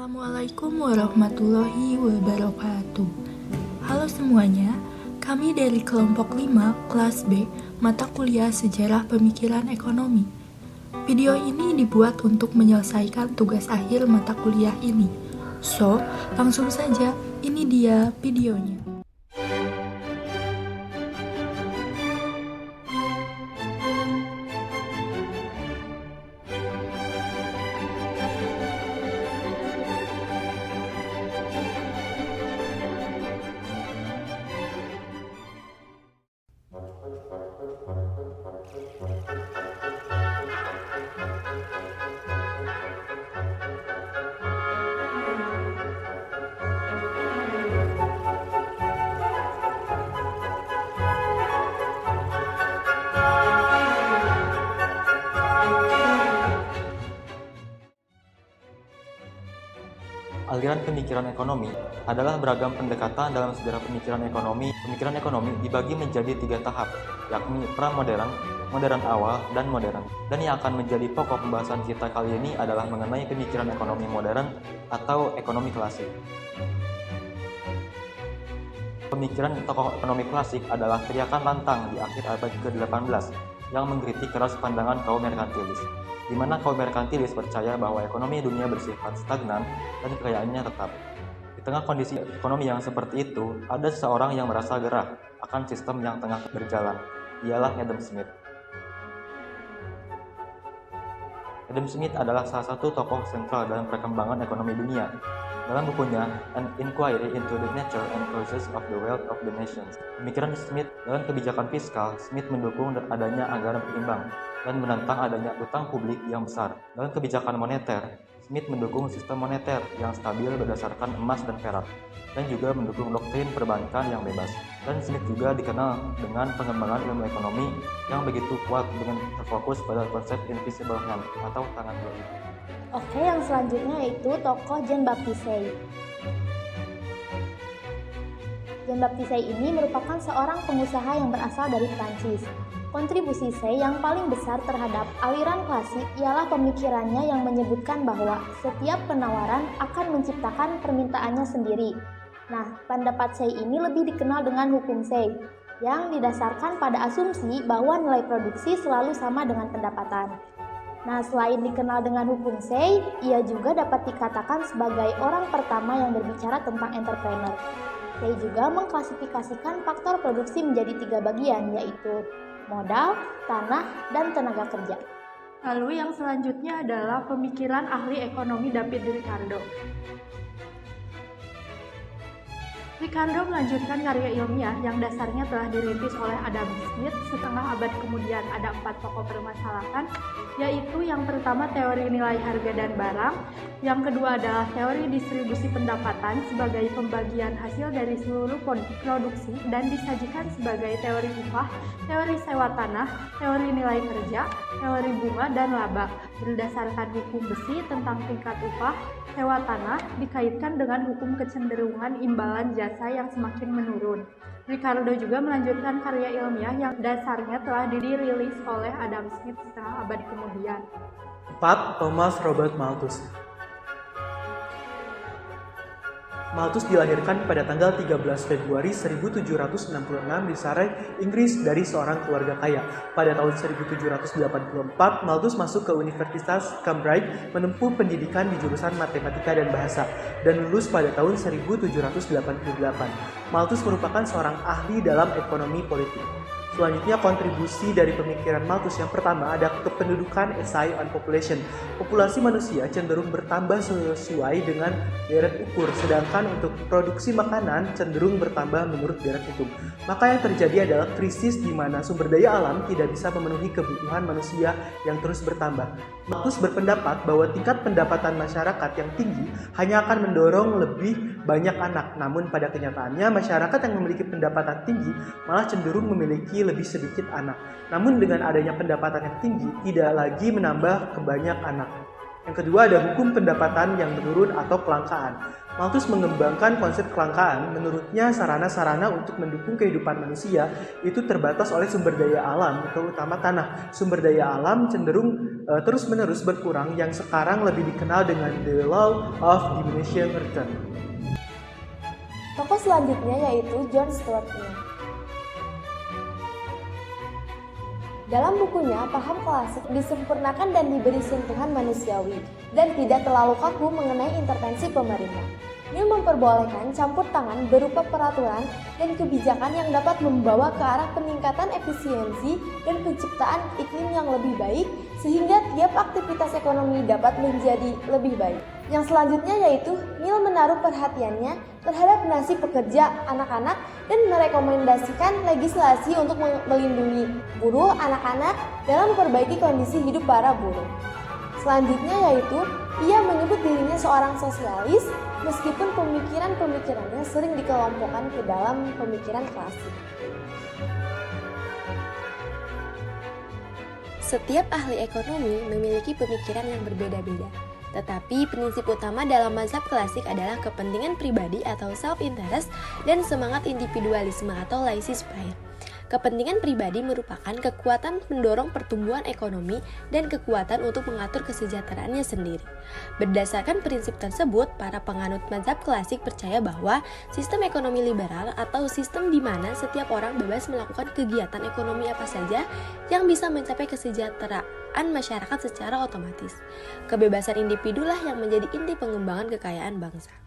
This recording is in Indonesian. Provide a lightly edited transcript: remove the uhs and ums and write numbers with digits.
Assalamualaikum warahmatullahi wabarakatuh. Halo semuanya, kami dari kelompok 5 kelas B mata kuliah Sejarah Pemikiran Ekonomi. Video ini dibuat untuk menyelesaikan tugas akhir mata kuliah ini. So, langsung saja, ini dia videonya. Aliran pemikiran ekonomi adalah beragam pendekatan dalam sejarah pemikiran ekonomi. Pemikiran ekonomi dibagi menjadi 3 tahap, yakni pra-modern, modern awal, dan modern. Dan yang akan menjadi pokok pembahasan kita kali ini adalah mengenai pemikiran ekonomi modern atau ekonomi klasik. Pemikiran tokoh ekonomi klasik adalah teriakan lantang di akhir abad ke-18 yang mengkritik keras pandangan kaum merkantilis, di mana kaum merkantilis percaya bahwa ekonomi dunia bersifat stagnan dan kekayaannya tetap. Di tengah kondisi ekonomi yang seperti itu, ada seseorang yang merasa gerah akan sistem yang tengah berjalan. Ialah Adam Smith. Adam Smith adalah salah satu tokoh sentral dalam perkembangan ekonomi dunia. Dalam bukunya An Inquiry into the Nature and Causes of the Wealth of the Nations, pemikiran Smith dalam kebijakan fiskal, Smith mendukung adanya anggaran berimbang dan menentang adanya utang publik yang besar. Dalam kebijakan moneter, Smith mendukung sistem moneter yang stabil berdasarkan emas dan perak, dan juga mendukung doktrin perbankan yang bebas. Dan Smith juga dikenal dengan pengembangan ilmu ekonomi yang begitu kuat dengan terfokus pada konsep invisible hand atau tangan gaib. Oke, yang selanjutnya yaitu tokoh Jean-Baptiste Say. Jean-Baptiste Say ini merupakan seorang pengusaha yang berasal dari Prancis. Kontribusi Say yang paling besar terhadap aliran klasik ialah pemikirannya yang menyebutkan bahwa setiap penawaran akan menciptakan permintaannya sendiri. Nah, pendapat Say ini lebih dikenal dengan hukum Say, yang didasarkan pada asumsi bahwa nilai produksi selalu sama dengan pendapatan. Nah, selain dikenal dengan hukum Say, ia juga dapat dikatakan sebagai orang pertama yang berbicara tentang entrepreneur. Say juga mengklasifikasikan faktor produksi menjadi 3 bagian, yaitu modal, tanah, dan tenaga kerja. Lalu yang selanjutnya adalah pemikiran ahli ekonomi David Ricardo. Ricardo melanjutkan karya ilmiah yang dasarnya telah dirintis oleh Adam Smith setengah abad kemudian. Ada 4 pokok permasalahan, yaitu yang pertama teori nilai harga dan barang, yang kedua adalah teori distribusi pendapatan sebagai pembagian hasil dari seluruh produksi dan disajikan sebagai teori upah, teori sewa tanah, teori nilai kerja, teori bunga, dan laba. Berdasarkan hukum besi tentang tingkat upah, sewa tanah dikaitkan dengan hukum kecenderungan imbalan jasa yang semakin menurun. Ricardo juga melanjutkan karya ilmiah yang dasarnya telah dirilis oleh Adam Smith setengah abad kemudian. 4. Thomas Robert Malthus. Malthus dilahirkan pada tanggal 13 Februari 1766 di Surrey, Inggris dari seorang keluarga kaya. Pada tahun 1784, Malthus masuk ke Universitas Cambridge menempuh pendidikan di jurusan matematika dan bahasa, dan lulus pada tahun 1788. Malthus merupakan seorang ahli dalam ekonomi politik. Selanjutnya, kontribusi dari pemikiran Malthus yang pertama ada kependudukan Essay on Population. Populasi manusia cenderung bertambah sesuai dengan deret ukur, sedangkan untuk produksi makanan cenderung bertambah menurut deret hitung. Maka yang terjadi adalah krisis di mana sumber daya alam tidak bisa memenuhi kebutuhan manusia yang terus bertambah. Malthus berpendapat bahwa tingkat pendapatan masyarakat yang tinggi hanya akan mendorong lebih banyak anak. Namun pada kenyataannya, masyarakat yang memiliki pendapatan tinggi malah cenderung memiliki lebih sedikit anak. Namun dengan adanya pendapatan yang tinggi tidak lagi menambah kebanyak anak. Yang kedua ada hukum pendapatan yang menurun atau kelangkaan. Malthus mengembangkan konsep kelangkaan. Menurutnya, sarana-sarana untuk mendukung kehidupan manusia itu terbatas oleh sumber daya alam, terutama tanah. Sumber daya alam cenderung terus-menerus berkurang, yang sekarang lebih dikenal dengan the law of diminishing return. Tokoh selanjutnya yaitu John Stuart Mill. Dalam bukunya, paham klasik disempurnakan dan diberi sentuhan manusiawi dan tidak terlalu kaku mengenai intervensi pemerintah. Mill memperbolehkan campur tangan berupa peraturan dan kebijakan yang dapat membawa ke arah peningkatan efisiensi dan penciptaan iklim yang lebih baik sehingga tiap aktivitas ekonomi dapat menjadi lebih baik. Yang selanjutnya yaitu Mill menaruh perhatiannya terhadap nasib pekerja, anak-anak, dan merekomendasikan legislasi untuk melindungi buruh, anak-anak dalam memperbaiki kondisi hidup para buruh. Selanjutnya yaitu ia menyebut dirinya seorang sosialis meskipun pemikiran-pemikirannya sering dikelompokkan ke dalam pemikiran klasik. Setiap ahli ekonomi memiliki pemikiran yang berbeda-beda. Tetapi prinsip utama dalam mazhab klasik adalah kepentingan pribadi atau self-interest dan semangat individualisme atau laissez-faire. Kepentingan pribadi merupakan kekuatan mendorong pertumbuhan ekonomi dan kekuatan untuk mengatur kesejahteraannya sendiri. Berdasarkan prinsip tersebut, para penganut mazhab klasik percaya bahwa sistem ekonomi liberal atau sistem di mana setiap orang bebas melakukan kegiatan ekonomi apa saja yang bisa mencapai kesejahteraan masyarakat secara otomatis. Kebebasan individu lah yang menjadi inti pengembangan kekayaan bangsa.